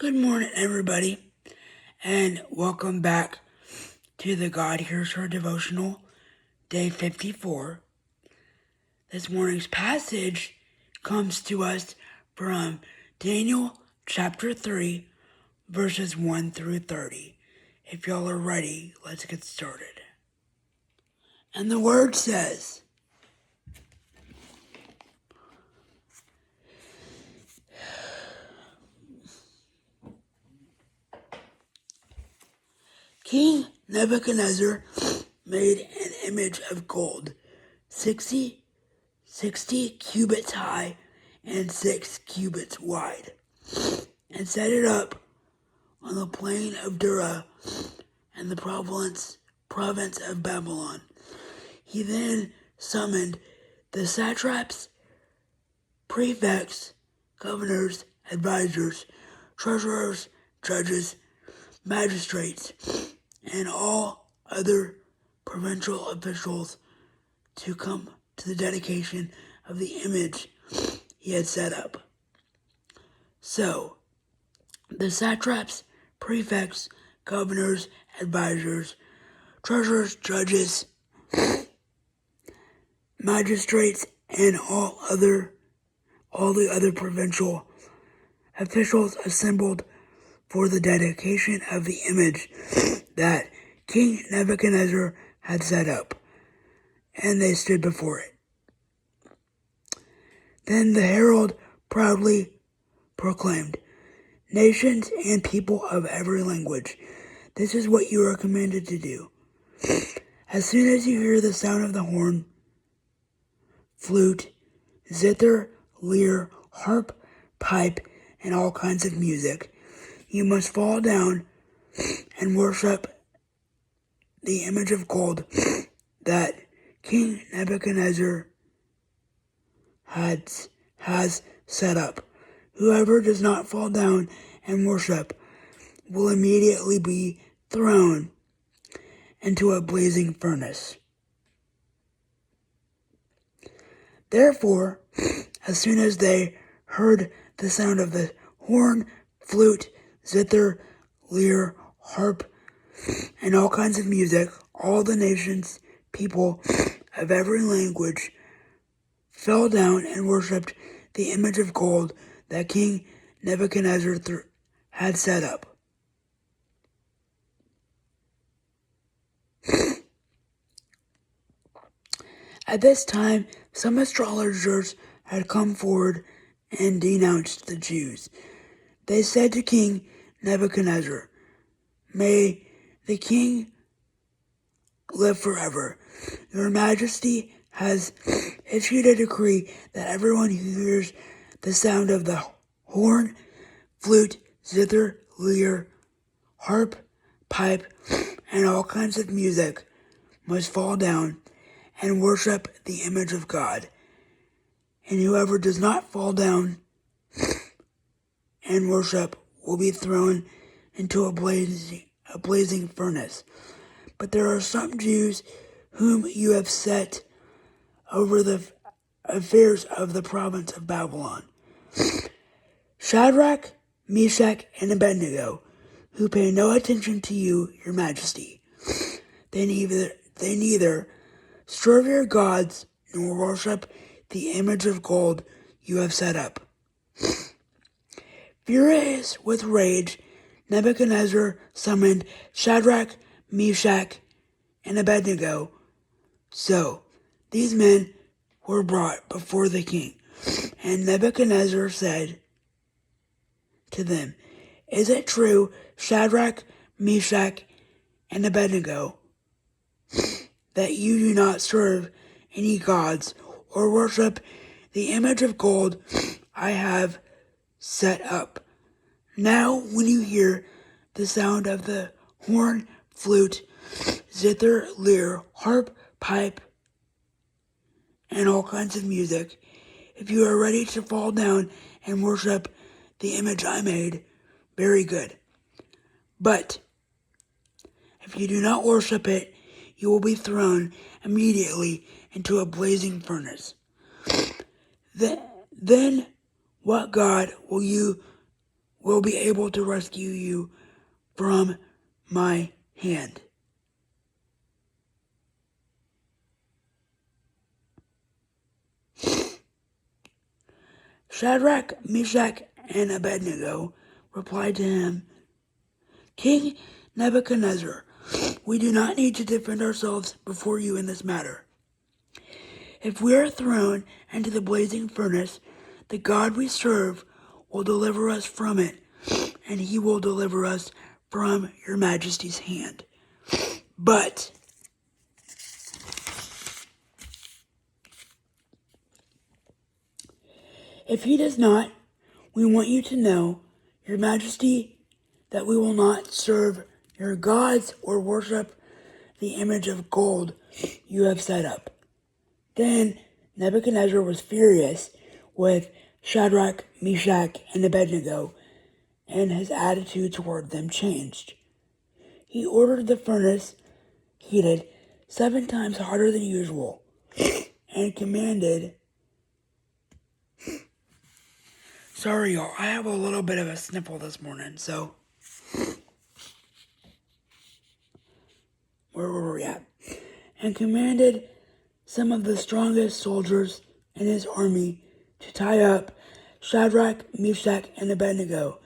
Good morning, everybody, and welcome back to the God Hears Her devotional, day 54. This morning's passage comes to us from Daniel chapter 3, verses 1 through 30. If y'all are ready, let's get started. And the word says, King Nebuchadnezzar made an image of gold, 60 cubits high and 6 cubits wide, and set it up on the plain of Dura in the province of Babylon. He then summoned the satraps, prefects, governors, advisors, treasurers, judges, magistrates, and all other provincial officials to come to the dedication of the image he had set up. So, the satraps, prefects, governors, advisors, treasurers, judges, magistrates, and all the other provincial officials assembled for the dedication of the image that King Nebuchadnezzar had set up, and they stood before it. Then the herald proudly proclaimed, "Nations and people of every language, this is what you are commanded to do. As soon as you hear the sound of the horn, flute, zither, lyre, harp, pipe, and all kinds of music, you must fall down and worship the image of gold that King Nebuchadnezzar has set up. Whoever does not fall down and worship will immediately be thrown into a blazing furnace." Therefore, as soon as they heard the sound of the horn, flute, zither, lyre, harp, and all kinds of music, all the nations, people of every language, fell down and worshipped the image of gold that King Nebuchadnezzar had set up. At this time, some astrologers had come forward and denounced the Jews. They said to King Nebuchadnezzar, "May the king live forever. Your Majesty has issued a decree that everyone who hears the sound of the horn, flute, zither, lyre, harp, pipe, and all kinds of music must fall down and worship the image of God. And whoever does not fall down and worship will be thrown into a blazing furnace. But there are some Jews whom you have set over the affairs of the province of Babylon, Shadrach, Meshach, and Abednego, who pay no attention to you, your Majesty. They neither serve your gods nor worship the image of gold you have set up." Furious with rage, Nebuchadnezzar summoned Shadrach, Meshach, and Abednego. So these men were brought before the king, and Nebuchadnezzar said to them, "Is it true, Shadrach, Meshach, and Abednego, that you do not serve any gods or worship the image of gold I have set up? Now, when you hear the sound of the horn, flute, zither, lyre, harp, pipe, and all kinds of music, if you are ready to fall down and worship the image I made, very good. But if you do not worship it, you will be thrown immediately into a blazing Then what God will will be able to rescue you from my hand. Shadrach, Meshach, and Abednego replied to him, King Nebuchadnezzar, we do not need to defend ourselves before you in this matter. If we are thrown into the blazing furnace, the God we serve will deliver us from it, and he will deliver us from your majesty's hand. But if he does not, we want you to know, your majesty, that we will not serve your gods or worship the image of gold you have set up. Then Nebuchadnezzar was furious with Shadrach, Meshach, and Abednego, and his attitude toward them changed. He ordered the furnace heated 7 times hotter than usual, and commanded... Sorry, y'all, I have a little bit of a sniffle this morning, so... Where were we at? And commanded some of the strongest soldiers in his army to tie up Shadrach, Meshach, and Abednego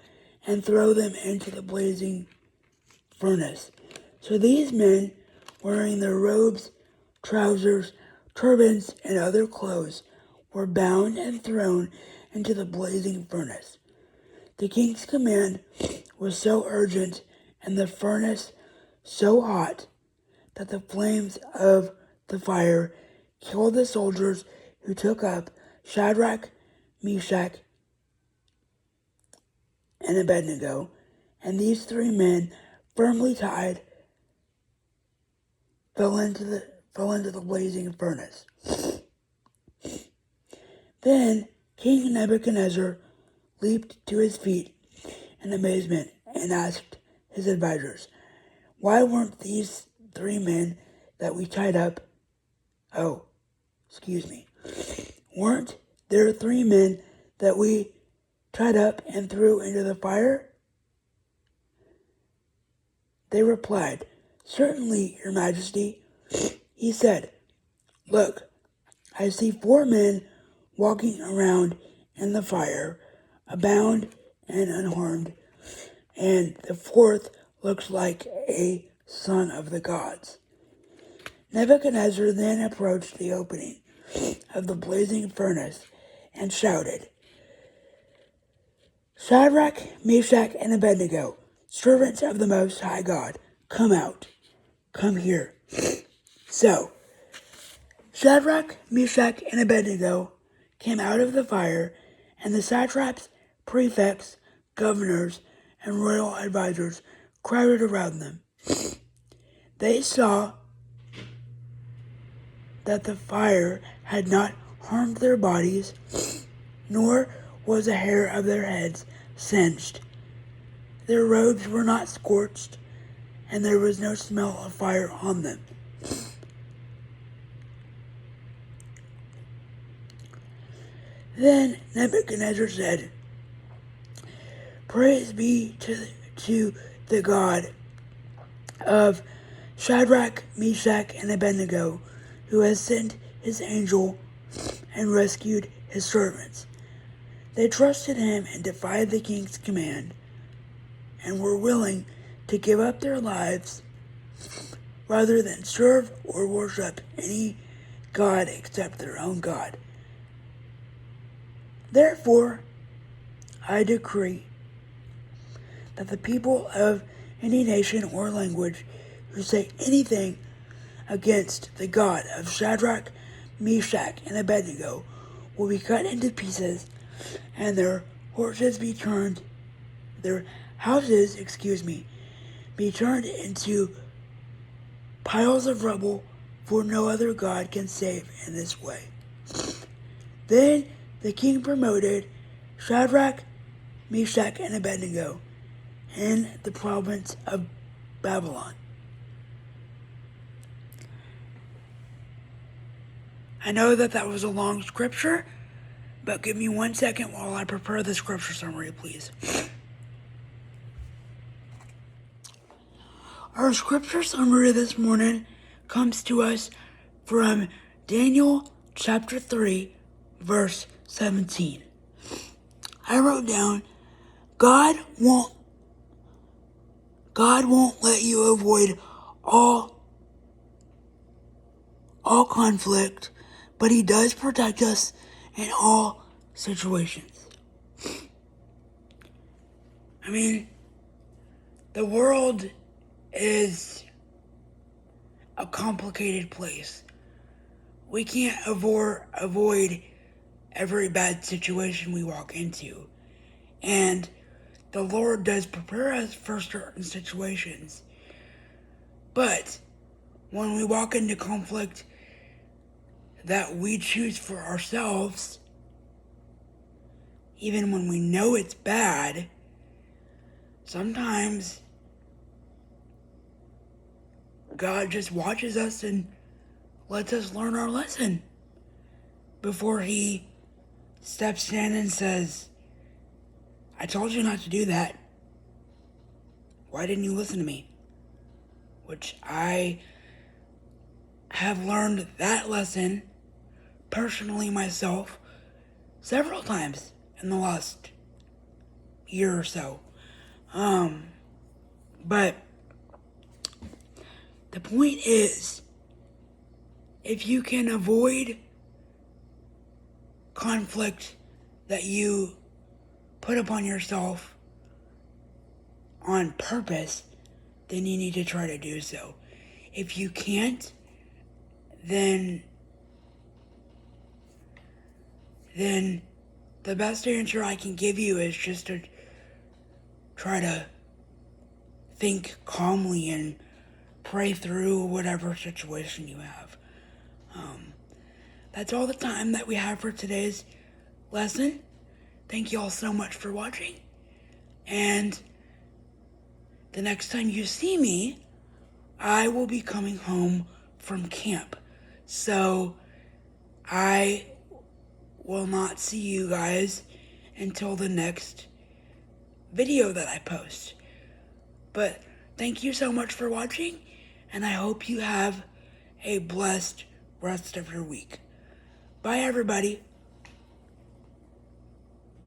and throw them into the blazing furnace. So these men, wearing their robes, trousers, turbans, and other clothes, were bound and thrown into the blazing furnace. The king's command was so urgent and the furnace so hot that the flames of the fire killed the soldiers who took up Shadrach, Meshach, and Abednego, and these 3 men, firmly tied, fell into the blazing furnace. Then King Nebuchadnezzar leaped to his feet in amazement and asked his advisors, Why weren't these 3 men that we tied up... Weren't there 3 men that we tied up and threw into the fire? They replied, Certainly, your majesty. He said, Look, I see 4 men walking around in the fire, bound and unharmed, and the 4th looks like a son of the gods. Nebuchadnezzar then approached the opening of the blazing furnace and shouted, Shadrach, Meshach, and Abednego, servants of the Most High God, come out, come here. So, Shadrach, Meshach, and Abednego came out of the fire, and the satraps, prefects, governors, and royal advisors crowded around them. They saw that the fire had not harmed their bodies, nor was a hair of their heads singed. Their robes were not scorched, and there was no smell of fire on them. Then Nebuchadnezzar said, Praise be to the God of Shadrach, Meshach, and Abednego, who has sent his angel and rescued his servants. They trusted him and defied the king's command, and were willing to give up their lives rather than serve or worship any god except their own God. Therefore, I decree that the people of any nation or language who say anything against the God of Shadrach, Meshach, and Abednego will be cut into pieces, and their houses be turned into piles of rubble, for no other God can save in this way. Then the king promoted Shadrach, Meshach, and Abednego in the province of Babylon. I know that was a long scripture, but give me 1 second while I prepare the scripture summary, please. Our scripture summary this morning comes to us from Daniel chapter 3, verse 17. I wrote down, God won't let you avoid all conflict, but he does protect us in all situations. I mean, the world is a complicated place. We can't avoid every bad situation we walk into. And the Lord does prepare us for certain situations. But when we walk into conflict that we choose for ourselves, even when we know it's bad, sometimes God just watches us and lets us learn our lesson before he steps in and says, I told you not to do that. Why didn't you listen to me? Which I have learned that lesson personally myself several times in the last year or so. But the point is, if you can avoid conflict that you put upon yourself on purpose, then you need to try to do so. If you can't, then the best answer I can give you is just to try to think calmly and pray through whatever situation you have. That's all the time that we have for today's lesson. Thank you all so much for watching. And the next time you see me, I will be coming home from camp. So I will not see you guys until the next video that I post. But thank you so much for watching, and I hope you have a blessed rest of your week. Bye, everybody.